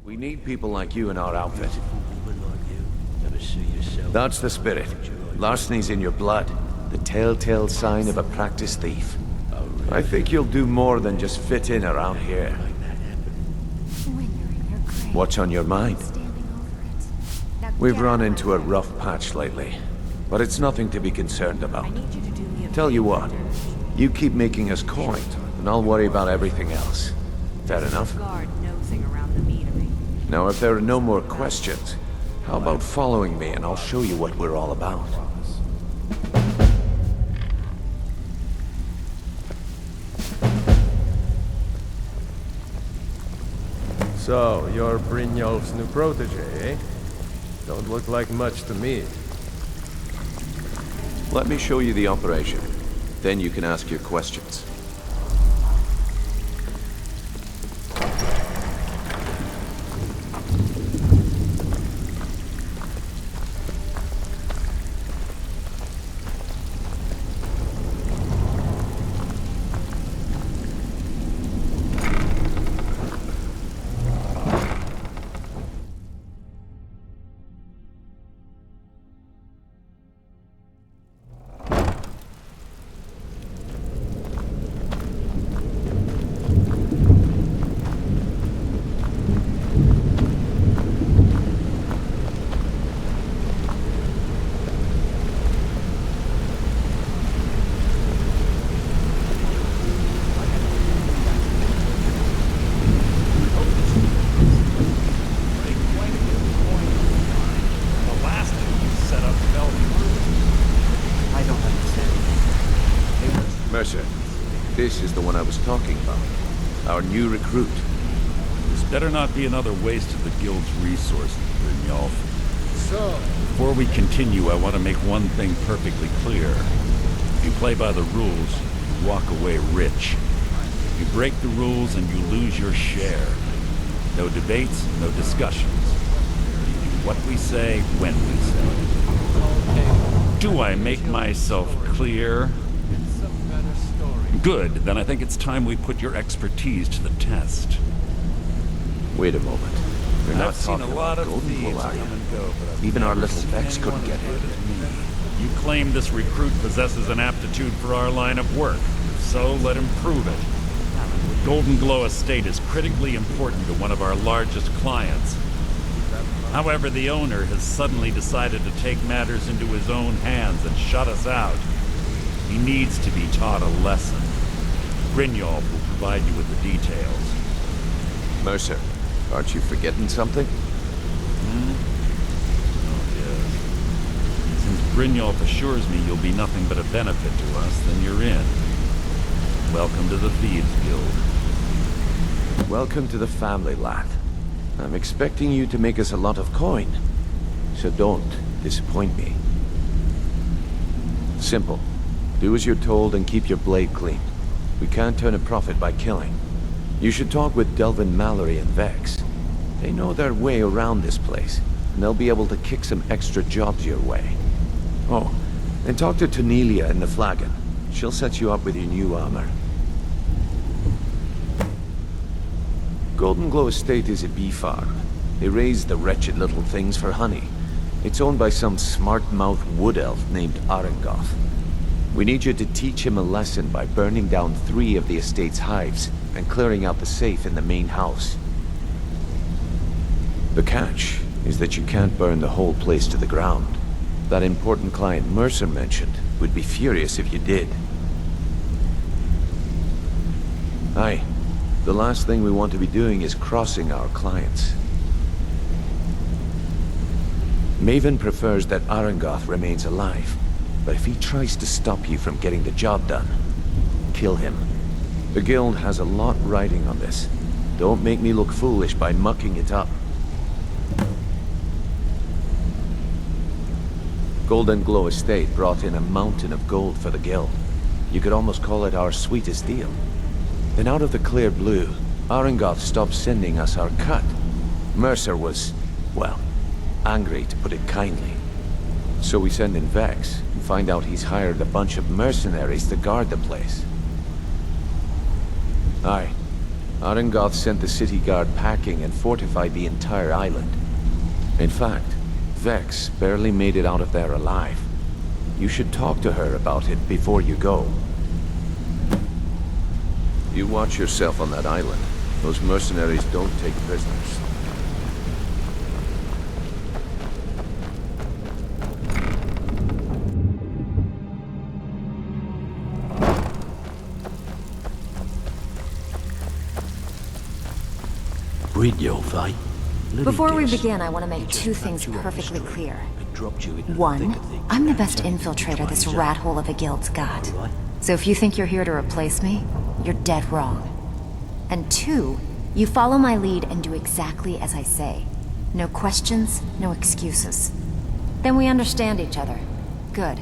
We need people like you in our outfit. That's the spirit. Larceny's in your blood. The telltale sign of a practiced thief. I think you'll do more than just fit in around here. What's on your mind? We've run into a rough patch lately, but it's nothing to be concerned about. Tell you what, you keep making us coin, and I'll worry about everything else. Fair enough? Now, if there are no more questions, how about following me and I'll show you what we're all about. So, you're Brynjolf's new protege, eh? Don't look like much to me. Let me show you the operation. Then you can ask your questions. Mercer, this is the one I was talking about. Our new recruit. This better not be another waste of the Guild's resources, Brynjolf. So, Before we continue, I want to make one thing perfectly clear. If you play by the rules, you walk away rich. You break the rules and you lose your share. No debates, no discussions. We do what we say, when we say. Do I make myself clear? Good, then I think it's time we put your expertise to the test. Wait a moment. We're not I've seen talking a lot about of thieves Goldenglow, come are you? and go, but I've Even our never little seen Vex couldn't anyone get as in. good as me. You claim this recruit possesses an aptitude for our line of work. If so, let him prove it. Goldenglow Estate is critically important to one of our largest clients. However, the owner has suddenly decided to take matters into his own hands and shut us out. He needs to be taught a lesson. Brynjolf will provide you with the details. Mercer, aren't you forgetting something? Oh, yes. Since Brynjolf assures me you'll be nothing but a benefit to us, then you're in. Welcome to the Thieves Guild. Welcome to the family, lad. I'm expecting you to make us a lot of coin. So don't disappoint me. Simple. Do as you're told and keep your blade clean. We can't turn a profit by killing. You should talk with Delvin Mallory and Vex. They know their way around this place, and they'll be able to kick some extra jobs your way. Oh, and talk to Tonelia in the Flagon. She'll set you up with your new armor. Goldenglow Estate is a bee farm. They raise the wretched little things for honey. It's owned by some smart-mouthed wood elf named Aringoth. We need you to teach him a lesson by burning down 3 of the estate's hives and clearing out the safe in the main house. The catch is that you can't burn the whole place to the ground. That important client Mercer mentioned would be furious if you did. Aye, the last thing we want to be doing is crossing our clients. Maven prefers that Aringoth remains alive. But if he tries to stop you from getting the job done, kill him. The Guild has a lot riding on this. Don't make me look foolish by mucking it up. Goldenglow Estate brought in a mountain of gold for the Guild. You could almost call it our sweetest deal. Then out of the clear blue, Aringoth stopped sending us our cut. Mercer was, well, angry to put it kindly. So we send in Vex, and find out he's hired a bunch of mercenaries to guard the place. Aye. Aringoth sent the city guard packing and fortified the entire island. In fact, Vex barely made it out of there alive. You should talk to her about it before you go. You watch yourself on that island. Those mercenaries don't take prisoners. Before we begin, I want to make two things perfectly clear. One, I'm the best infiltrator this rat hole of a guild's got. So if you think you're here to replace me, you're dead wrong. And two, you follow my lead and do exactly as I say. No questions, no excuses. Then we understand each other. Good.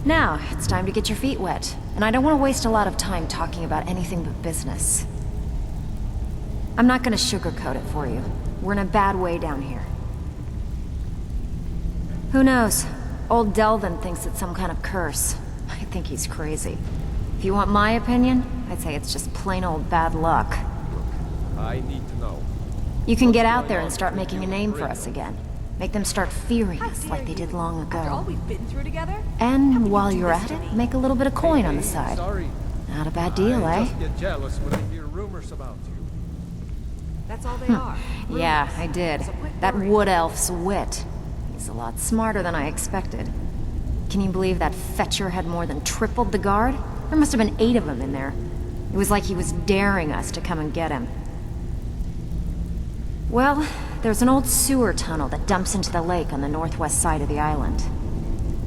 Now, it's time to get your feet wet. And I don't want to waste a lot of time talking about anything but business. I'm not gonna sugarcoat it for you. We're in a bad way down here. Who knows? Old Delvin thinks it's some kind of curse. I think he's crazy. If you want my opinion, I'd say it's just plain old bad luck. I need to know. You can get out there and start making a name for us again. Make them start fearing us like they did long After all ago. we've been through together? And while you're at it, make a little bit of coin on the side. Sorry. Not a bad deal, I eh? just get jealous when I hear rumors about you. That's all they are. Yeah, I did. That wood elf's wit. He's a lot smarter than I expected. Can you believe that fetcher had more than tripled the guard? There must have been 8 of them in there. It was like he was daring us to come and get him. Well, there's an old sewer tunnel that dumps into the lake on the northwest side of the island.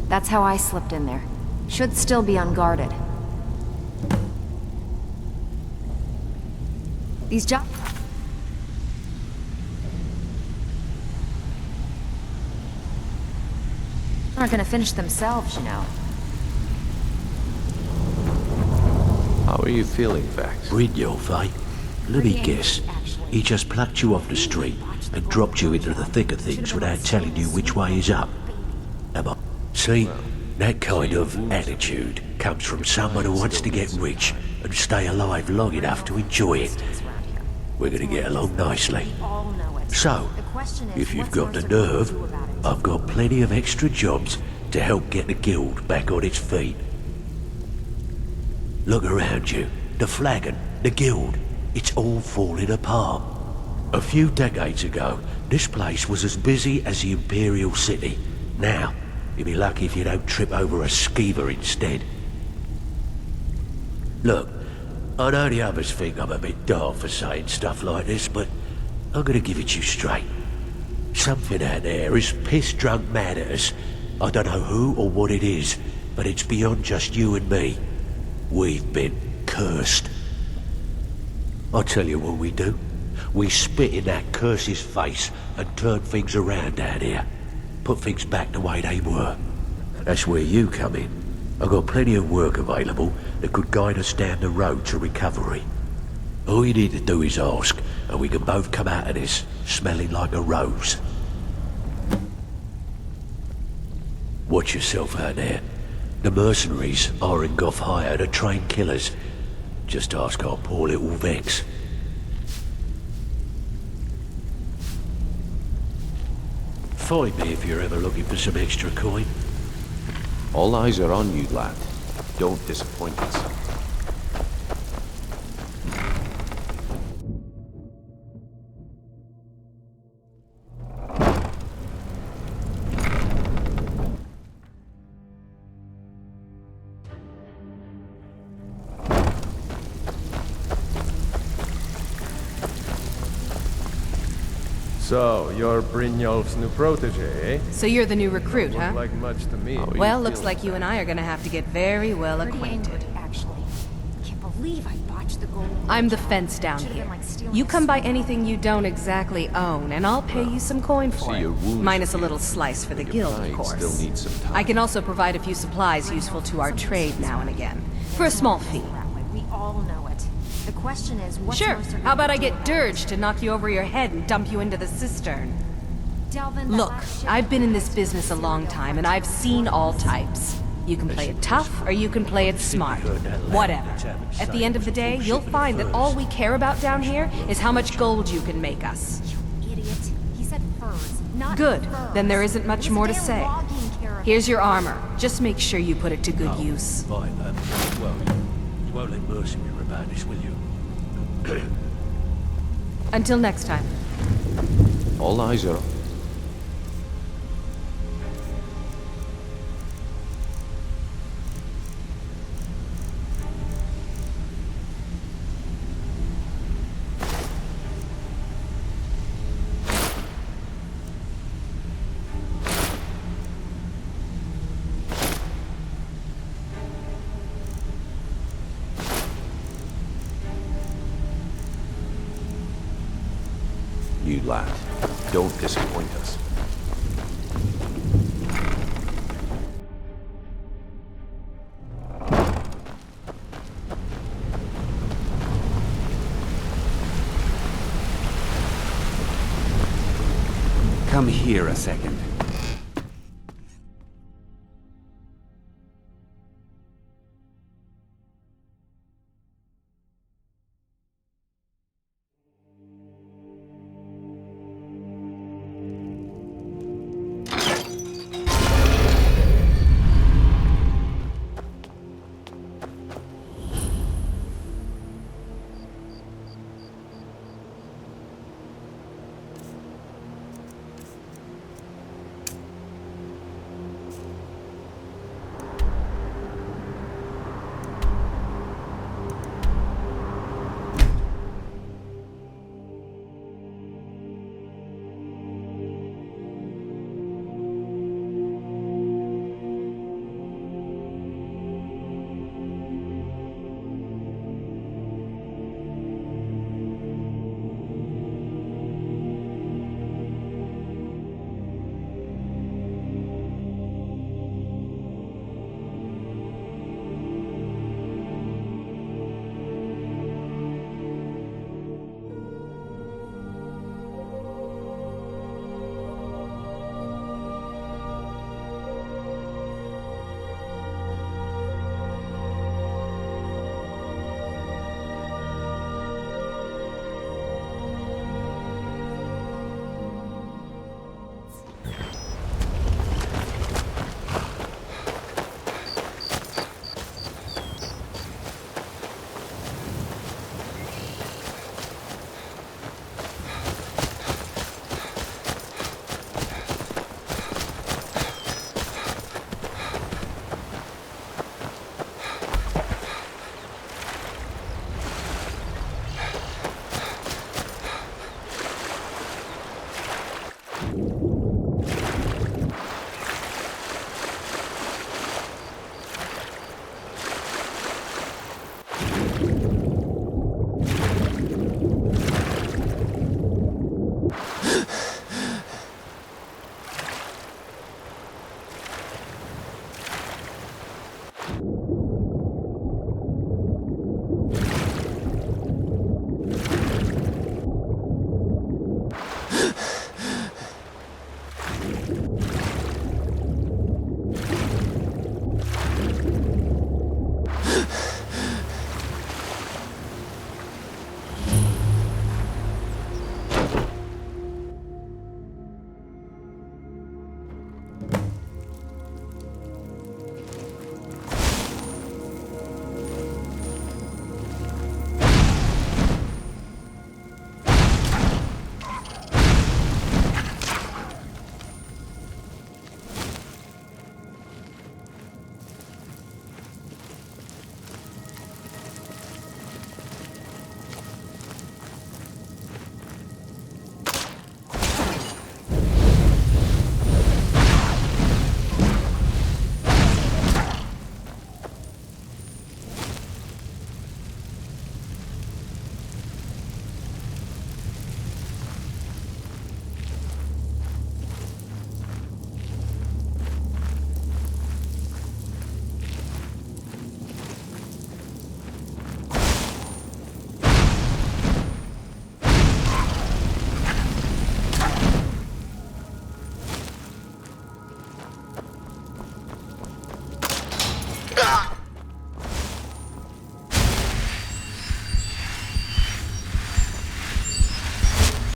That's how I slipped in there. Should still be unguarded. These jobs aren't gonna finish themselves, you know. How are you feeling, Vex? Aringoth, let me guess. He just plucked you off the street and dropped you into the thick of things without telling you which way is up. Am I? See, that kind of attitude comes from someone who wants to get rich and stay alive long enough to enjoy it. We're gonna get along nicely. So, if you've got the nerve, I've got plenty of extra jobs to help get the guild back on its feet. Look around you. The flagon, the guild, it's all falling apart. A few decades ago, this place was as busy as the Imperial City. Now, you'll be lucky if you don't trip over a skeever instead. Look, I know the others think I'm a bit daft for saying stuff like this, but I'm gonna give it you straight. Something out there is piss-drunk mad at us. I don't know who or what it is, but it's beyond just you and me. We've been cursed. I'll tell you what we do. We spit in that curse's face and turn things around down here. Put things back the way they were. That's where you come in. I've got plenty of work available that could guide us down the road to recovery. All you need to do is ask, and we can both come out of this smelling like a rose. Watch yourself out there. The mercenaries Aringoth hired are trained killers. Just ask our poor little Vex. Find me if you're ever looking for some extra coin. All eyes are on you, lad. Don't disappoint us. So, you're Brynjolf's new protege, eh? So you're the new recruit, Look huh? like much to me. Well, looks like you and I are gonna have to get very well Pretty acquainted. angry, actually. Can't believe I botched the gold. I'm the fence down Should've here. been like stealing You a come by sword. anything you don't exactly own, and I'll pay you some coin for see it. your wounds Minus a again. little slice for the Your guild, of pride course. still needs some time. I can also provide a few supplies useful to our trade now and again. For a small fee. We all know it. The question is, what's Sure, Mercer how about I gonna get do about it? Dirge to knock you over your head and dump you into the cistern? Delvin, that Look, last ship I've been in this was business a long serial time, and I've seen all types. You can play it tough, or you can play it smart. Whatever. At the end of the day, you'll find that all we care about down here is how much gold you can make us. Idiot. He said furs, not Good. furs. Then there isn't much more to say. Here's your armor. Just make sure you put it to good use. Fine, well, you won't let Mercy hear about this, will you? Until next time. All eyes are... You lad, don't disappoint us. Come here a second.